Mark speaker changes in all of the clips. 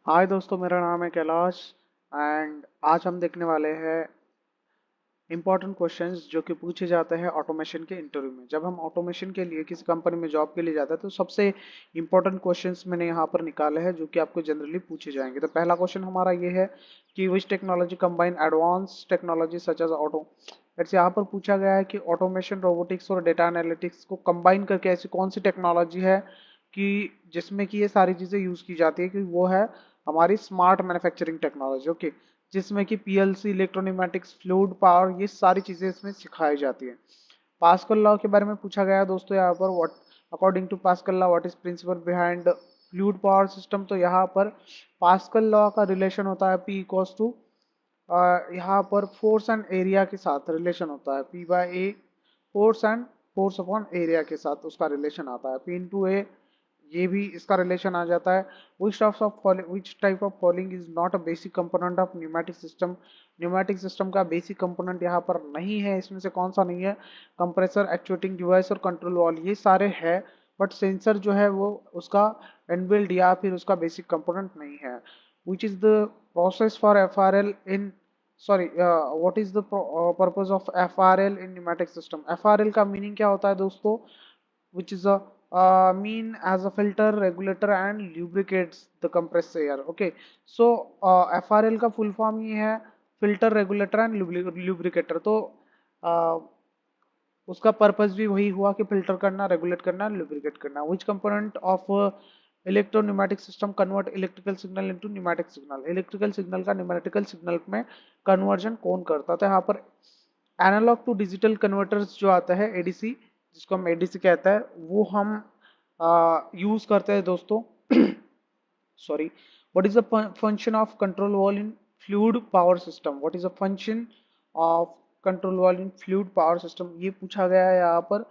Speaker 1: हाय दोस्तों, मेरा नाम है कैलाश एंड आज हम देखने वाले हैं इंपॉर्टेंट क्वेश्चंस जो कि पूछे जाते हैं ऑटोमेशन के इंटरव्यू में। जब हम ऑटोमेशन के लिए किसी कंपनी में जॉब के लिए जाते हैं तो सबसे इंपॉर्टेंट क्वेश्चंस मैंने यहाँ पर निकाले हैं जो कि आपको जनरली पूछे जाएंगे। तो पहला क्वेश्चन हमारा ये है कि which technology combine advance technology such as auto. It's यहाँ पर पूछा गया है कि ऑटोमेशन, रोबोटिक्स और डेटा एनालिटिक्स को कंबाइन करके ऐसी कौन सी टेक्नोलॉजी है कि जिसमें कि ये सारी चीज़ें यूज़ की जाती है, कि वो है हमारी स्मार्ट मैन्युफैक्चरिंग टेक्नोलॉजी। ओके, जिसमें कि पीएलसी, इलेक्ट्रोन्यूमेटिक्स, फ्लूइड पावर, ये सारी चीजें इसमें सिखाई जाती है। पास्कल लॉ के बारे में पूछा गया है दोस्तों यहाँ पर। What according to Pascal law what is principle behind fluid power system. तो यहाँ पर पास्कल लॉ का रिलेशन होता है पी इक्वल्स टू, यहाँ पर फोर्स एंड एरिया के साथ रिलेशन होता है। पी बाय ए, फोर्स अपॉन एरिया के साथ उसका रिलेशन आता है। पी इंटू ए, ये भी इसका रिलेशन आ जाता है। विच type of falling is not a basic component of pneumatic system. Pneumatic system का बेसिक कंपोनेंट यहाँ पर नहीं है। इसमें से कौन सा नहीं है? कंप्रेसर, एक्चुएटिंग डिवाइस और कंट्रोल वॉल, ये सारे हैं, बट सेंसर जो है वो उसका इनबिल्ड या फिर उसका बेसिक कंपोनेंट नहीं है। Which is the process for F R L in, sorry, what is the purpose of F R L in pneumatic system. F R L का मीनिंग क्या होता है दोस्तों? which is a mean as a filter, regulator and lubricates the compressed air. Okay, so FRL का full form ये है filter, regulator and lubricator. तो uh, उसका पर्पस भी वही हुआ कि फिल्टर करना, रेगुलेट करना, लुब्रिकेट करना। Which component of electropneumatic system convert electrical signal into pneumatic signal. Electrical signal का न्यूमेटिकल सिग्नल में कन्वर्जन कौन करता था? यहाँ पर एनालॉग टू डिजिटल कन्वर्टर्स जो आता है, एडीसी, जिसको हम एडीसी कहता है, वो हम यूज करते हैं दोस्तों। Sorry, what is the function of control wall in fluid power system. What is the function of control wall in fluid power system, ये पूछा गया है यहाँ पर।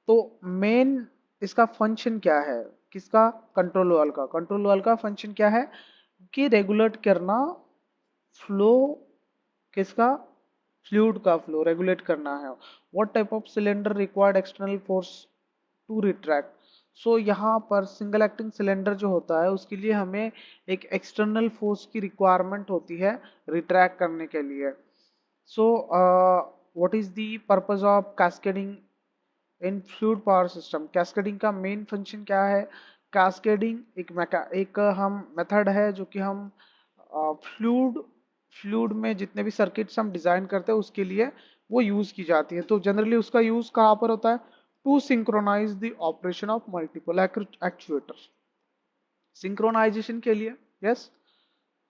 Speaker 1: तो मेन इसका फंक्शन क्या है? किसका? कंट्रोल वॉल का। कंट्रोल वॉल का फंक्शन क्या है? कि रेगुलेट करना फ्लो, किसका? फ्लूइड का फ्लो रेगुलेट करना है। What type of cylinder required external force to retract. So यहाँ पर सिंगल एक्टिंग सिलेंडर जो होता है उसके लिए हमें एक एक्सटर्नल फोर्स की रिक्वायरमेंट होती है रिट्रैक्ट करने के लिए। So what is the purpose of cascading in fluid power system. Cascading का मेन फंक्शन क्या है? कैस्केडिंग एक हम मेथड है जो कि हम फ्लूइड फ्लूइड में जितने भी सर्किट्स हम डिजाइन करते हैं उसके लिए वो यूज की जाती है। तो जनरली उसका यूज कहाँ पर होता है? To synchronise the operation of multiple actuator, synchronisation के लिए। यस।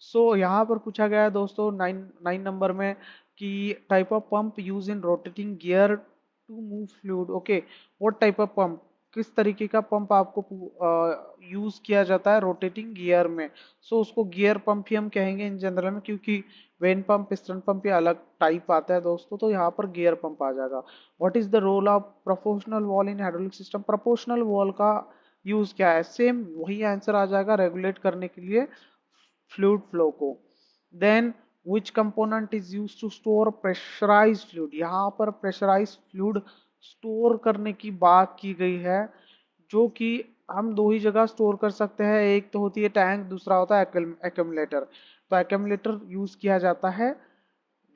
Speaker 1: सो यहाँ पर पूछा गया है दोस्तों नाइन नाइन नंबर में कि type of pump use in rotating gear to move fluid. Okay, what type of pump, किस तरीके का पंप आपको यूज किया जाता है रोटेटिंग गियर में? सो उसको गियर पंप ही हम कहेंगे इन जनरल में, क्योंकि वेन पंप, पिस्टन पंप, ये अलग टाइप आता है दोस्तों। तो यहाँ पर गियर पंप आ जाएगा। What is the role of proportional valve in hydraulic system. Proportional valve का यूज क्या है? सेम वही आंसर आ जाएगा, रेगुलेट करने के लिए फ्लूइड फ्लो को। Then which component is use to store pressurise fluid. यहाँ पर प्रेशराइज फ्लूइड स्टोर करने की बात की गई है, जो कि हम दो ही जगह स्टोर कर सकते हैं। एक तो होती है टैंक, दूसरा होता है एक्यूमुलेटर। तो एक्यूमुलेटर यूज किया जाता है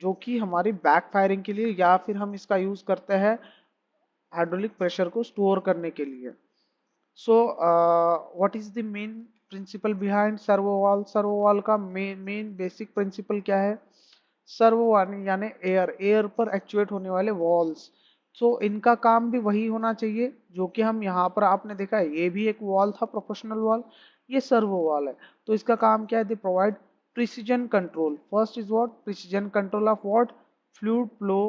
Speaker 1: जो कि हमारी बैक फायरिंग के लिए, या फिर हम इसका यूज करते हैं हाइड्रोलिक प्रेशर को स्टोर करने के लिए। So what is the main principle behind servo valve. Servo wall का मेन बेसिक प्रिंसिपल क्या है? सर्वो वॉल यानी एयर, एयर पर एक्चुएट होने वाले वॉल्स। सो इनका काम भी वही होना चाहिए जो कि हम यहाँ पर आपने देखा है, ये भी एक वॉल था प्रोपोर्शनल वॉल, ये सर्वो वॉल है। तो इसका काम क्या है? दे provide precision control. First is what? Precision control of what? Fluid flow,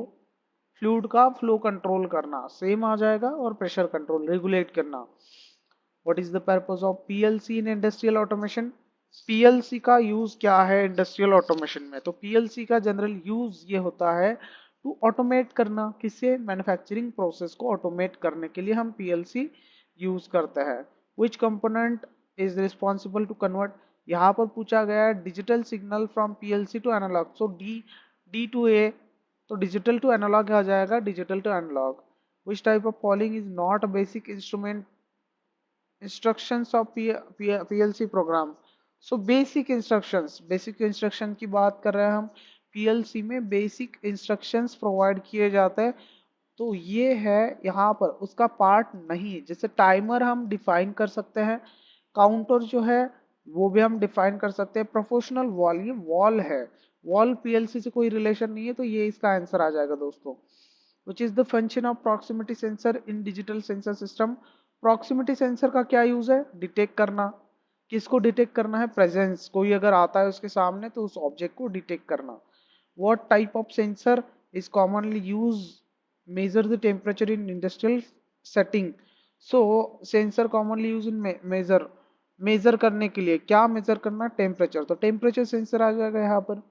Speaker 1: fluid का फ्लो कंट्रोल करना सेम आ जाएगा, और प्रेशर कंट्रोल रेगुलेट करना। What is the purpose of PLC in industrial automation. PLC का यूज क्या है इंडस्ट्रियल ऑटोमेशन में? तो पीएलसी का जनरल यूज ये होता है टू ऑटोमेट करना। किसे? मैन्युफैक्चरिंग प्रोसेस को ऑटोमेट करने के लिए हम पीएलसी यूज करते हैं। Which component is responsible to convert. यहाँ पर पूछा गया है digital signal from PLC to analog. So D D to A, तो डिजिटल टू एनालॉग आ जाएगा, digital to analog. Which type of polling is not a basic instrument instructions of PLC program. So basic instruction की बात कर रहे हैं हम। PLC में बेसिक इंस्ट्रक्शंस प्रोवाइड किए जाते हैं। तो ये है यहाँ पर उसका पार्ट नहीं है। जैसे टाइमर हम डिफाइन कर सकते हैं, काउंटर जो है वो भी हम डिफाइन कर सकते हैं। प्रोपोर्शनल वॉल, ये वॉल है, वॉल पीएलसी से कोई रिलेशन नहीं है, तो ये इसका आंसर आ जाएगा दोस्तों। Which is the function of proximity sensor in digital sensor system. Proximity sensor का क्या यूज है? डिटेक्ट करना। किसको डिटेक्ट करना है? प्रेजेंस, कोई अगर आता है उसके सामने तो उस ऑब्जेक्ट को डिटेक्ट करना। What type of sensor is commonly used measure the temperature in industrial setting? So sensor commonly used in measure करने के लिए क्या मेजर करना? टेम्परेचर, तो टेम्परेचर सेंसर आ जाएगा यहाँ पर।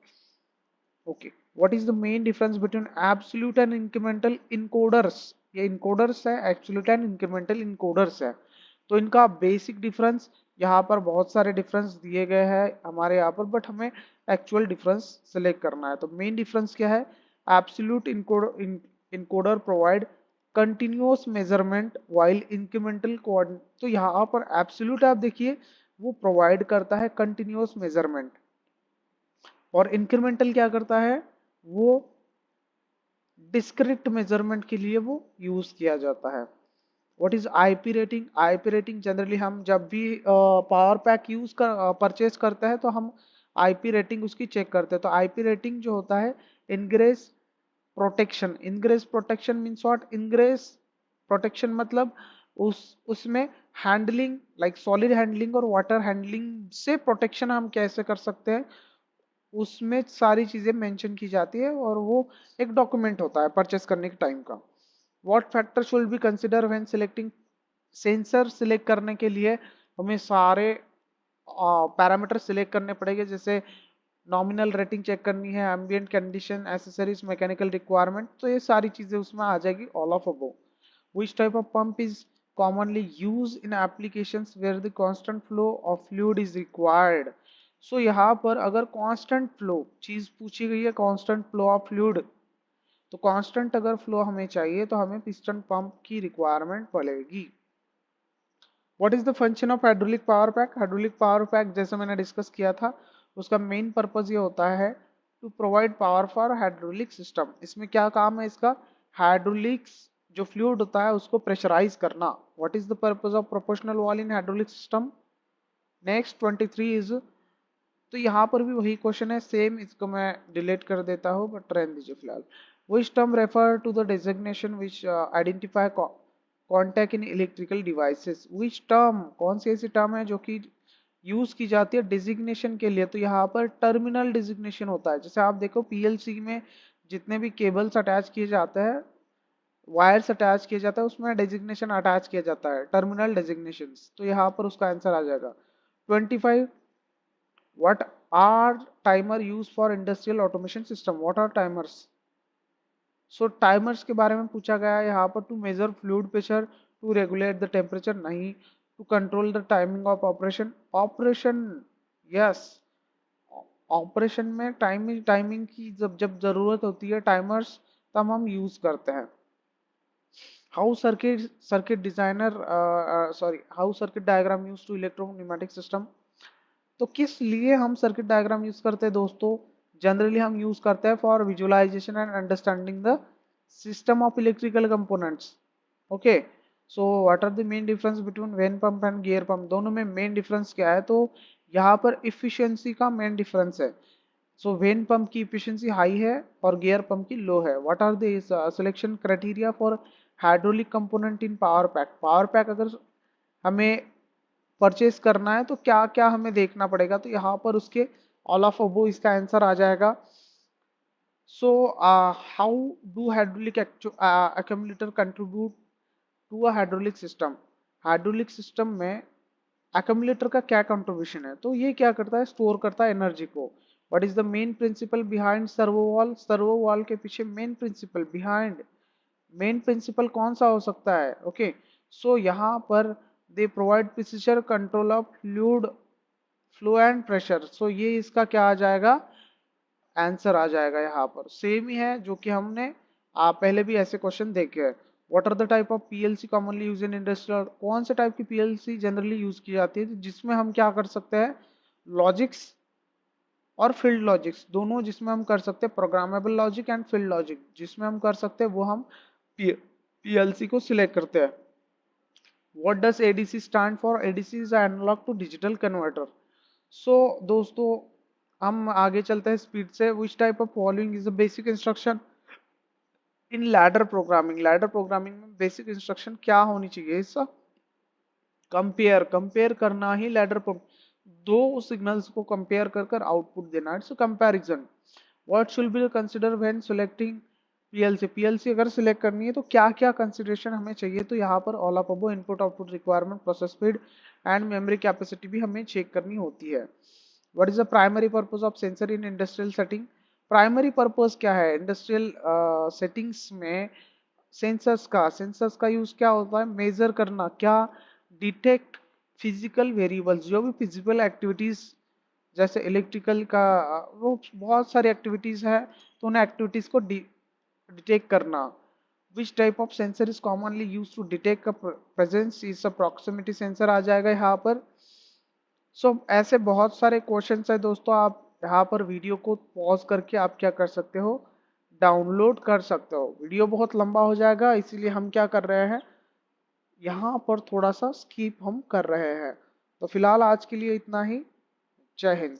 Speaker 1: Okay, what is the main difference between absolute and incremental encoders? ये इनकोडर्स है, एब्सोल्यूट एंड इंक्रीमेंटल इनकोडर्स है। तो इनका बेसिक डिफरेंस, यहाँ पर बहुत सारे डिफरेंस दिए गए हैं हमारे यहाँ पर, बट हमें एक्चुअल डिफरेंस सेलेक्ट करना है। तो मेन डिफरेंस क्या है? Absolute encoder provide continuous measurement while incremental coordinate. तो यहाँ पर एब्सोल्यूट आप देखिए वो प्रोवाइड करता है कंटिन्यूअस मेजरमेंट, और इंक्रीमेंटल क्या करता है? वो डिस्क्रीट मेजरमेंट के लिए वो यूज किया जाता है। What is IP rating? IP rating generally हम जब भी पावर पैक यूज कर परचेज करते हैं तो हम आईपी रेटिंग उसकी चेक करते हैं। तो आईपी रेटिंग जो होता है ingress protection. Ingress protection means what? Ingress protection मतलब उसमें हैंडलिंग, लाइक सॉलिड हैंडलिंग और वाटर हैंडलिंग से प्रोटेक्शन हम कैसे कर सकते हैं, उसमें सारी चीजें मेंशन की जाती है, और वो एक डॉक्यूमेंट होता है परचेस करने के टाइम का। What factor should be consider when selecting? Sensor select करने के लिए हमें सारे पैरामीटर सिलेक्ट करने पड़ेंगे, जैसे नॉमिनल रेटिंग चेक करनी है, ambient condition, accessories, mechanical requirement, तो ये सारी चीजें उसमें आ जाएगी, all of above. Which type of pump is commonly used in applications where the constant flow of fluid is required? सो यहाँ पर अगर कांस्टेंट फ्लो चीज पूछी गई है, कांस्टेंट फ्लो ऑफ फ्लूइड, तो कांस्टेंट अगर फ्लो हमें चाहिए तो हमें पिस्टन पंप की रिक्वायरमेंट पड़ेगी। What is the function of hydraulic power pack? Hydraulic power pack जैसे मैंने डिस्कस किया था, उसका मेन पर्पज ये होता है to provide power for hydraulic system. इसमें क्या काम है इसका? हाइड्रोलिक्स जो फ्लूइड होता है उसको प्रेशराइज करना। What is the purpose of proportional valve in hydraulic system? Next 23 is, तो यहाँ पर भी वही क्वेश्चन है सेम, इसको मैं डिलीट कर देता हूँ बट रहने दीजिए फिलहाल। Which term refer to the designation which identify contact in electrical devices? Which term, कौन सी ऐसी टर्म है जो कि यूज की जाती है डिजिग्नेशन के लिए? तो यहाँ पर टर्मिनल डिजिग्नेशन होता है। जैसे आप देखो पीएलसी में जितने भी केबल्स अटैच किए जाते हैं, वायर्स अटैच किया जाता है, उसमें डेजिग्नेशन अटैच किया जाता है, टर्मिनल डेजिग्नेशन। तो यहाँ पर उसका आंसर आ जाएगा 25। What are timer used for industrial automation system? What are timers? So timers के बारे में पूछा गया है यहाँ पर। To measure fluid pressure, to regulate the temperature नहीं, to control the timing of operation. Operation, yes, operation में टाइमिंग की जब जब जरूरत होती है टाइमर्स, तब हम यूज करते हैं। How circuit designer sorry how circuit diagram use to electropneumatic system? तो किस लिए हम सर्किट डायग्राम यूज करते हैं दोस्तों? जनरली हम यूज करते हैं for visualisation and understanding the system of electrical components. Okay, so what are the main difference between vane pump and gear pump? दोनों में मेन डिफरेंस क्या है? तो यहाँ पर इफिशियंसी का मेन डिफरेंस है। सो वेन पंप की इफिशियंसी हाई है और गियर पंप की लो है। What are the selection criteria for hydraulic component in power pack? Power pack अगर हमें परचेस करना है तो क्या क्या हमें देखना पड़ेगा? तो यहाँ पर उसके ऑल ऑफ अबो इसका आंसर आ जाएगा। So how do hydraulic accumulator contribute to a hydraulic system? Hydraulic system में accumulator का क्या कंट्रीब्यूशन है? तो ये क्या करता है? स्टोर करता है एनर्जी को। What is the main principle behind servo valve? Servo valve के पीछे main principle behind, main principle कौन सा हो सकता है? ओके, सो यहाँ पर they provide precision control of flow and pressure. So ये इसका क्या आ जाएगा? आंसर आ जाएगा यहाँ पर। सेम ही है जो कि हमने पहले भी ऐसे क्वेश्चन देखे हैं। What are the type of PLC commonly use in industrial? कौन से टाइप की पीएलसी जनरली यूज की जाती है जिसमें हम क्या कर सकते हैं? लॉजिक्स और फील्ड लॉजिक्स दोनों, जिसमें हम कर सकते हैं programmable logic and field logic, जिसमें हम कर सकते हैं वो हम पीएलसी को सिलेक्ट करते हैं। What does ADC stand for? ADC is analog to digital converter. So दोस्तों हम आगे चलते हैं स्पीड से। Which type of following is the basic instruction in ladder programming? Ladder programming में बेसिक इंस्ट्रक्शन क्या होनी चाहिए? इसका कंपेयर, कंपेयर करना ही लैडर दो सिग्नल्स को कंपेयर कर कर आउटपुट देना, it's comparison. What should be consider when selecting PLC? PLC अगर सिलेक्ट करनी है तो क्या क्या कंसिडरेशन हमें चाहिए? तो यहाँ पर all of above input output requirement, process speed and memory capacity भी हमें चेक करनी होती है। What is the primary purpose of sensor in industrial setting? Primary purpose क्या है इंडस्ट्रियल सेटिंग्स में? सेंसर्स का यूज क्या होता है? मेजर करना, क्या? डिटेक्ट फिजिकल वेरिएबल्स, जो भी फिजिकल एक्टिविटीज जैसे इलेक्ट्रिकल का वो बहुत सारी एक्टिविटीज है, तो उन एक्टिविटीज को डिटेक्ट करना। Which type of sensor is commonly use to detect presence? Is a proximity sensor आ जाएगा यहाँ पर। ऐसे बहुत सारे क्वेश्चंस है दोस्तों, आप यहाँ पर वीडियो को पॉज करके आप क्या कर सकते हो, डाउनलोड कर सकते हो। वीडियो बहुत लंबा हो जाएगा, इसीलिए हम क्या कर रहे हैं, यहाँ पर थोड़ा सा स्किप हम कर रहे हैं। तो फिलहाल आज के लिए इतना ही। जय हिंद।